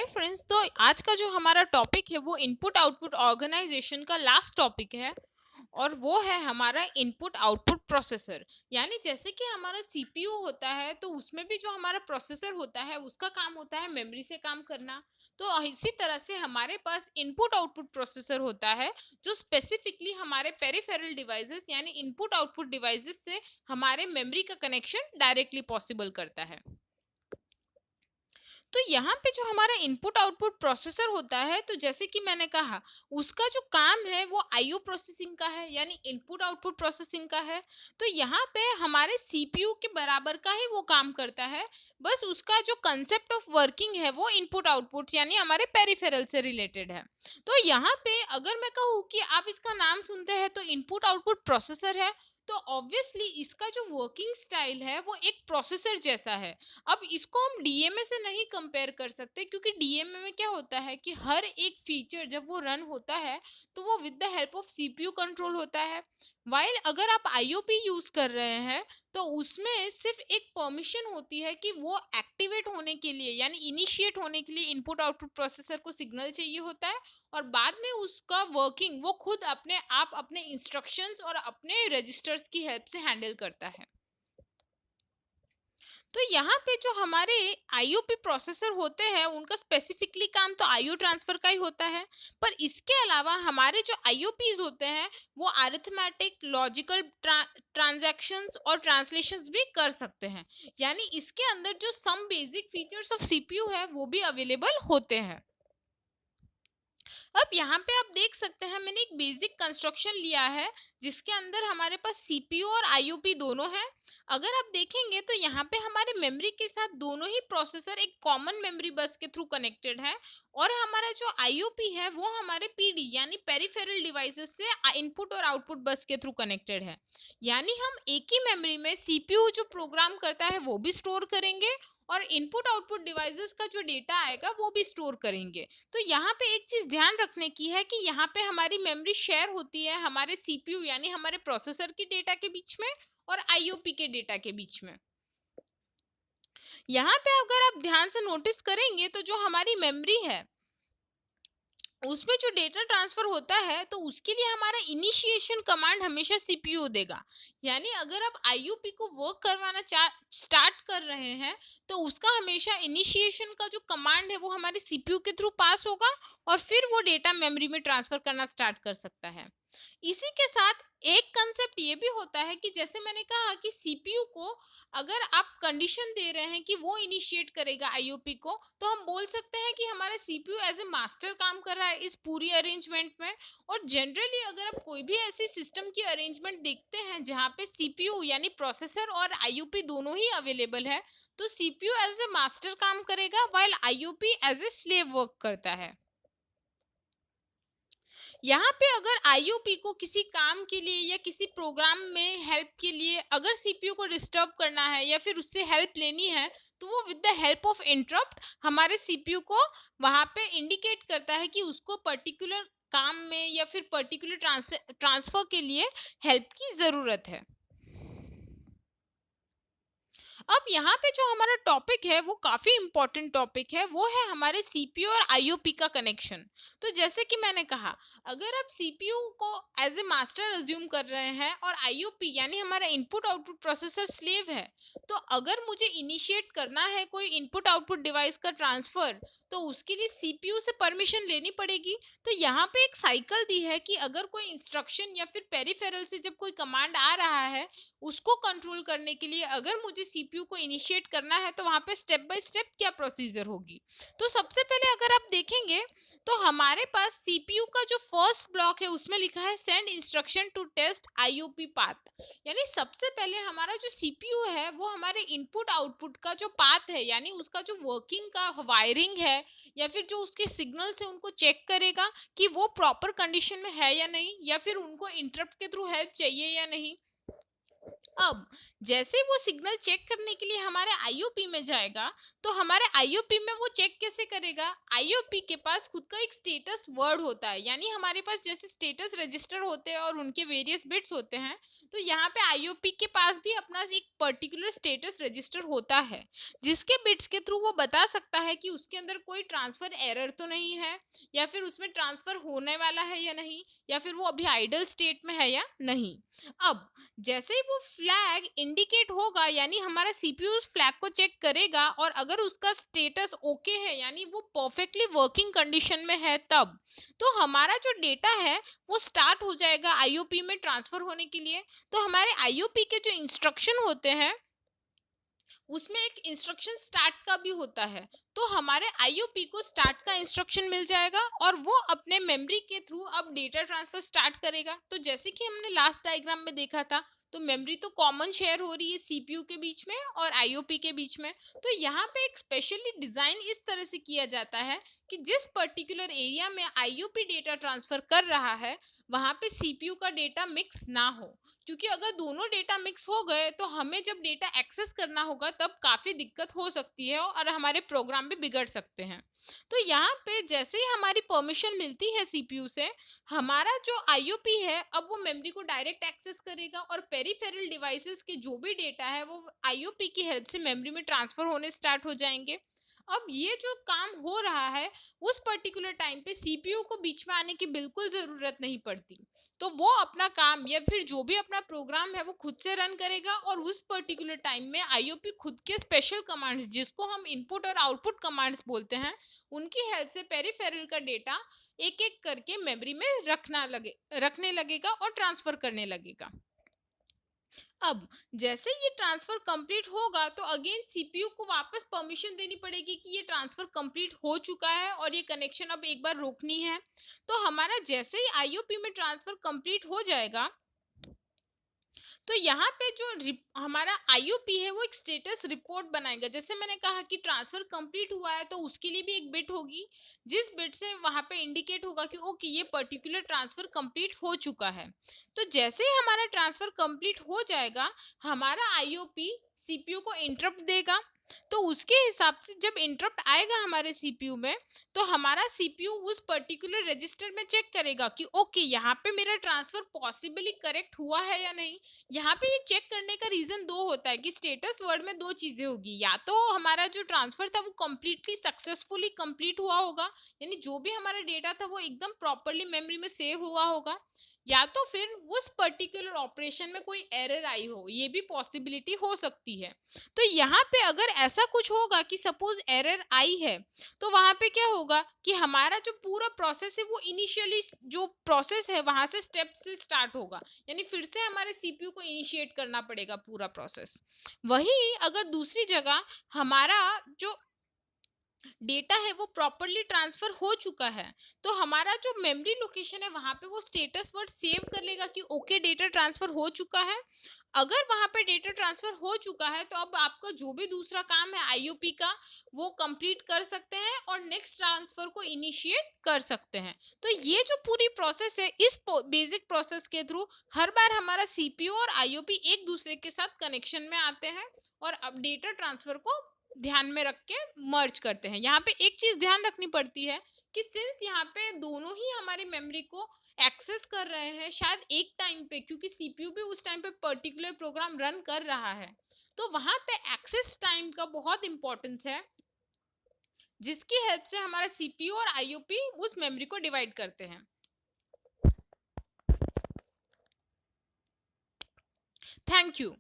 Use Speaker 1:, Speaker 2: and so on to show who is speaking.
Speaker 1: Hi friends. तो आज का जो हमारा टॉपिक है वो इनपुट आउटपुट ऑर्गेनाइजेशन का लास्ट टॉपिक है और वो है हमारा इनपुट आउटपुट प्रोसेसर। यानी जैसे कि हमारा सीपीयू होता है तो उसमें भी जो हमारा प्रोसेसर होता है उसका काम होता है मेमोरी से काम करना। तो इसी तरह से हमारे पास इनपुट आउटपुट प्रोसेसर होता है जो स्पेसिफिकली हमारे पेरिफेरल डिवाइसेस यानी इनपुट आउटपुट डिवाइसेस से हमारे मेमोरी का कनेक्शन डायरेक्टली पॉसिबल करता है। तो यहाँ पे जो हमारा इनपुट आउटपुट प्रोसेसर होता है तो जैसे कि मैंने कहा उसका जो काम है वो आईओ प्रोसेसिंग का है यानी इनपुट आउटपुट प्रोसेसिंग का है। तो यहाँ पे हमारे सीपीयू के बराबर का ही वो काम करता है। बस उसका जो कंसेप्ट ऑफ वर्किंग है वो इनपुट आउटपुट यानी हमारे पेरिफेरल से रिलेटेड है। तो यहाँ पे अगर मैं कहूँ कि आप इसका नाम सुनते हैं तो इनपुट आउटपुट प्रोसेसर है, तो ऑब्वियसली इसका जो वर्किंग स्टाइल है वो एक प्रोसेसर जैसा है। अब इसको हम डीएमए से नहीं कंपेयर कर सकते क्योंकि डीएमए में क्या होता है कि हर एक फीचर जब वो रन होता है तो वो with the help of CPU control होता है। वाइल अगर आप आईओपी यूज कर रहे हैं तो उसमें सिर्फ एक परमिशन होती है कि वो एक्टिवेट होने के लिए यानी इनिशिएट होने के लिए इनपुट आउटपुट प्रोसेसर को सिग्नल चाहिए होता है और बाद में उसका वर्किंग वो खुद अपने आप अपने इंस्ट्रक्शंस और अपने रजिस्टर्स की हेल्प से हैंडल करता है। तो यहाँ पे जो हमारे आईओपी प्रोसेसर होते हैं उनका स्पेसिफिकली काम तो आईओ ट्रांसफर का ही होता है। पर इसके अलावा हमारे जो आईओपीज होते हैं वो अरिथमेटिक लॉजिकल ट्रांजैक्शंस और ट्रांसलेशंस भी कर सकते हैं। यानी इसके अंदर जो some basic features of CPU है वो भी अवेलेबल होते हैं। अब यहाँ पे आप देख सकते हैं मैंने एक बेसिक कंस्ट्रक्शन लिया है जिसके अंदर हमारे पास सीपीयू और आईओपी दोनों हैं। अगर आप देखेंगे तो यहाँ पे हमारे मेमोरी के साथ दोनों ही प्रोसेसर एक कॉमन मेमोरी बस के थ्रू कनेक्टेड है और हमारा जो आईओपी है वो हमारे पीडी यानी पेरिफेरल डिवाइसेस से इनपुट और आउटपुट बस के थ्रू कनेक्टेड है। यानी हम एक ही मेमोरी में सीपीयू जो प्रोग्राम करता है वो भी स्टोर करेंगे और इनपुट आउटपुट डिवाइसेस का जो डेटा आएगा वो भी स्टोर करेंगे। तो यहाँ पे एक चीज ध्यान रखने की है कि यहाँ पे हमारी मेमोरी शेयर होती है हमारे सीपीयू यानी हमारे प्रोसेसर की डेटा के बीच में और आईओपी के डेटा के बीच में। यहाँ पे अगर आप ध्यान से नोटिस करेंगे तो जो हमारी मेमोरी है उसमें जो डेटा ट्रांसफर होता है तो उसके लिए हमारा इनिशिएशन कमांड हमेशा सीपीयू देगा। यानी अगर आप आईयूपी को वर्क करवाना स्टार्ट कर रहे हैं तो उसका हमेशा इनिशिएशन का जो कमांड है वो हमारे सीपीयू के थ्रू पास होगा और फिर वो डेटा मेमोरी में ट्रांसफर करना स्टार्ट कर सकता है। इसी के साथ एक कंसेप्ट ये भी होता है कि जैसे मैंने कहा कि सीपीयू को अगर आप कंडीशन दे रहे हैं कि वो इनिशिएट करेगा आईओपी को तो हम बोल सकते हैं कि हमारा सीपीयू एज ए मास्टर काम कर रहा है इस पूरी अरेंजमेंट में। और जनरली अगर आप कोई भी ऐसी सिस्टम की अरेंजमेंट देखते हैं जहाँ पे सीपीयू यानी प्रोसेसर और आईओपी दोनों ही अवेलेबल है तो सीपीयू एज ए मास्टर काम करेगा while IOP as a slave work करता है। यहाँ पे अगर आईओपी को किसी काम के लिए या किसी प्रोग्राम में हेल्प के लिए अगर सीपीयू को डिस्टर्ब करना है या फिर उससे हेल्प लेनी है तो वो with the help of interrupt हमारे सीपीयू को वहां पे इंडिकेट करता है कि उसको पर्टिकुलर काम में या फिर पर्टिकुलर ट्रांसफर के लिए हेल्प की जरूरत है। अब यहाँ पे जो हमारा टॉपिक है वो काफी इंपॉर्टेंट टॉपिक है, वो है हमारे सीपीयू और आईओपी का कनेक्शन। तो जैसे कि मैंने कहा अगर आप सीपीयू को एज ए मास्टर अज्यूम कर रहे हैं और आईओपी यानी हमारा इनपुट आउटपुट प्रोसेसर स्लेव है तो अगर मुझे इनिशिएट करना है कोई इनपुट आउटपुट डिवाइस का ट्रांसफर तो उसके लिए सीपीयू से परमिशन लेनी पड़ेगी। तो यहाँ पे एक साइकिल दी है कि अगर कोई इंस्ट्रक्शन या फिर पेरिफेरल से जब कोई कमांड आ रहा है उसको कंट्रोल करने के लिए अगर मुझे सीपीयू को इनिशिएट करना है तो वहां पे स्टेप बाय स्टेप क्या प्रोसीजर होगी। तो सबसे पहले अगर आप देखेंगे तो हमारे पास सीपीयू का जो फर्स्ट ब्लॉक है उसमें लिखा है send instruction to test IOP path. यानी सबसे पहले हमारा जो सीपीयू है वो हमारे इनपुट आउटपुट का जो पाथ है यानी उसका जो वर्किंग का वायरिंग है या फिर जो उसके सिग्नल है उनको चेक करेगा कि वो प्रॉपर कंडीशन में है या नहीं या फिर उनको इंटरप्ट के थ्रू हेल्प चाहिए या नहीं। अब जैसे वो सिग्नल चेक करने के लिए हमारे आईओपी में जाएगा, तो हमारे आईओपी में वो चेक कैसे करेगा? आईओपी के पास खुद का एक स्टेटस वर्ड होता है, यानी हमारे पास जैसे स्टेटस रजिस्टर होते हैं और उनके वेरियस बिट्स होते हैं, तो यहाँ पे आईओपी के पास भी अपना एक पर्टिकुलर स्टेटस रजिस्टर होता है, जिसके बिट्स के थ्रू वो बता सकता है कि उसके अंदर कोई ट्रांसफर एरर तो नहीं है, या फिर उसमें ट्रांसफर होने वाला है या नहीं, या फिर वो अभी आइडल स्टेट में है या नहीं। अब जैसे ही वो फ्लैग इंडिकेट होगा, यानी हमारा सीपीयू उस फ्लैग को चेक करेगा, और अगर उसका स्टेटस ओके है, यानी वो परफेक्टली वर्किंग कंडीशन में है, तब तो हमारा जो डेटा है वो स्टार्ट हो जाएगा आईओपी में ट्रांसफर होने के लिए। तो हमारे आईओपी के जो इंस्ट्रक्शन होते हैं उसमें एक इंस्ट्रक्शन स्टार्ट का भी होता है, तो हमारे आईओपी को स्टार्ट का इंस्ट्रक्शन मिल जाएगा और वो अपने मेमोरी के थ्रू अब डेटा ट्रांसफर स्टार्ट करेगा। तो जैसे कि हमने लास्ट डायग्राम में देखा था, तो मेमोरी तो कॉमन शेयर हो रही है सीपीयू के बीच में और आईओपी के बीच में। तो यहाँ पे एक स्पेशली डिजाइन इस तरह से किया जाता है कि जिस पर्टिकुलर एरिया में आईओपी डेटा ट्रांसफर कर रहा है, वहां पे सीपीयू का डेटा मिक्स ना हो, क्योंकि अगर दोनों डेटा मिक्स हो गए तो हमें जब डेटा एक्सेस करना होगा तब काफी दिक्कत हो सकती है और हमारे प्रोग्राम भी बिगड़ सकते हैं। तो यहाँ पे जैसे ही हमारी परमिशन मिलती है सीपीयू से, हमारा जो आईओपी है अब वो मेमोरी को डायरेक्ट एक्सेस करेगा और पेरिफेरल डिवाइसेस के जो भी डेटा है वो आईओपी की हेल्प से मेमोरी में ट्रांसफर होने स्टार्ट हो जाएंगे। अब ये जो काम हो रहा है उस पर्टिकुलर टाइम पे सीपीयू को बीच में आने की बिल्कुल जरूरत नहीं पड़ती, तो वो अपना काम या फिर जो भी अपना प्रोग्राम है वो खुद से रन करेगा, और उस पर्टिकुलर टाइम में आईओपी खुद के स्पेशल कमांड्स, जिसको हम इनपुट और आउटपुट कमांड्स बोलते हैं, उनकी हेल्प से पेरिफेरल का डेटा एक एक करके मेमोरी में रखने लगेगा और ट्रांसफर करने लगेगा। अब जैसे ये ट्रांसफर कंप्लीट होगा तो अगेन सीपीयू को वापस परमिशन देनी पड़ेगी कि ये ट्रांसफर कंप्लीट हो चुका है और ये कनेक्शन अब एक बार रोकनी है। तो हमारा जैसे ही आईओपी में ट्रांसफर कंप्लीट हो जाएगा, तो यहाँ पे जो हमारा आईओपी है वो एक स्टेटस रिपोर्ट बनाएगा। जैसे मैंने कहा कि ट्रांसफर कंप्लीट हुआ है, तो उसके लिए भी एक बिट होगी, जिस बिट से वहां पे इंडिकेट होगा कि ओके ये पर्टिकुलर ट्रांसफर कंप्लीट हो चुका है। तो जैसे ही हमारा ट्रांसफर कंप्लीट हो जाएगा, हमारा आईओपी सीपीयू को इंटरप्ट देगा। तो उसके हिसाब से जब इंटरप्ट आएगा हमारे सीपीयू में, तो हमारा सीपीयू उस पर्टिकुलर रजिस्टर में चेक करेगा कि ओके यहाँ पे मेरा ट्रांसफर पॉसिबली करेक्ट हुआ है या नहीं। यहाँ पे ये चेक करने का रीजन दो होता है कि स्टेटस वर्ड में दो चीजें होगी, या तो हमारा जो ट्रांसफर था वो कंप्लीटली सक्सेसफुली कंप्लीट हुआ होगा, यानी जो भी हमारा डेटा था वो एकदम प्रॉपरली मेमोरी में सेव हुआ होगा, या तो फिर उस पर्टिकुलर ऑपरेशन में कोई एरर आई हो, ये भी पॉसिबिलिटी हो सकती है। तो यहाँ पे अगर ऐसा कुछ होगा कि सपोज एरर आई है, तो वहां पे क्या होगा कि हमारा जो पूरा प्रोसेस है वो इनिशियली जो प्रोसेस है वहां से स्टेप से स्टार्ट होगा, यानी फिर से हमारे सीपीयू को इनिशिएट करना पड़ेगा पूरा प्रोसेस। वही अगर दूसरी जगह हमारा जो डेटा है वो प्रॉपरली ट्रांसफर हो चुका है, तो हमारा जो मेमोरी लोकेशन है वहां पे वो स्टेटस वर्ड सेव कर लेगा कि ओके डेटा ट्रांसफर हो चुका है। अगर वहां पे डेटा ट्रांसफर हो चुका है तो अब आपका जो भी दूसरा काम है आईओपी का वो कंप्लीट कर सकते हैं और नेक्स्ट ट्रांसफर को इनिशिएट कर सकते हैं। तो ये जो पूरी प्रोसेस है, इस बेसिक प्रोसेस के थ्रू हर बार हमारा सीपीयू और आईओपी एक दूसरे के साथ कनेक्शन में आते हैं और अब डेटा ट्रांसफर को ध्यान में रख के मर्ज करते हैं। यहाँ पे एक चीज ध्यान रखनी पड़ती है कि सिंस यहाँ पे दोनों ही हमारी मेमोरी को एक्सेस कर रहे हैं शायद एक टाइम पे, क्योंकि सीपीयू भी उस टाइम पे पर्टिकुलर प्रोग्राम रन कर रहा है, तो वहां पे एक्सेस टाइम का बहुत इंपॉर्टेंस है, जिसकी हेल्प से हमारा सीपीयू और आईओपी उस मेमोरी को डिवाइड करते हैं। Thank you.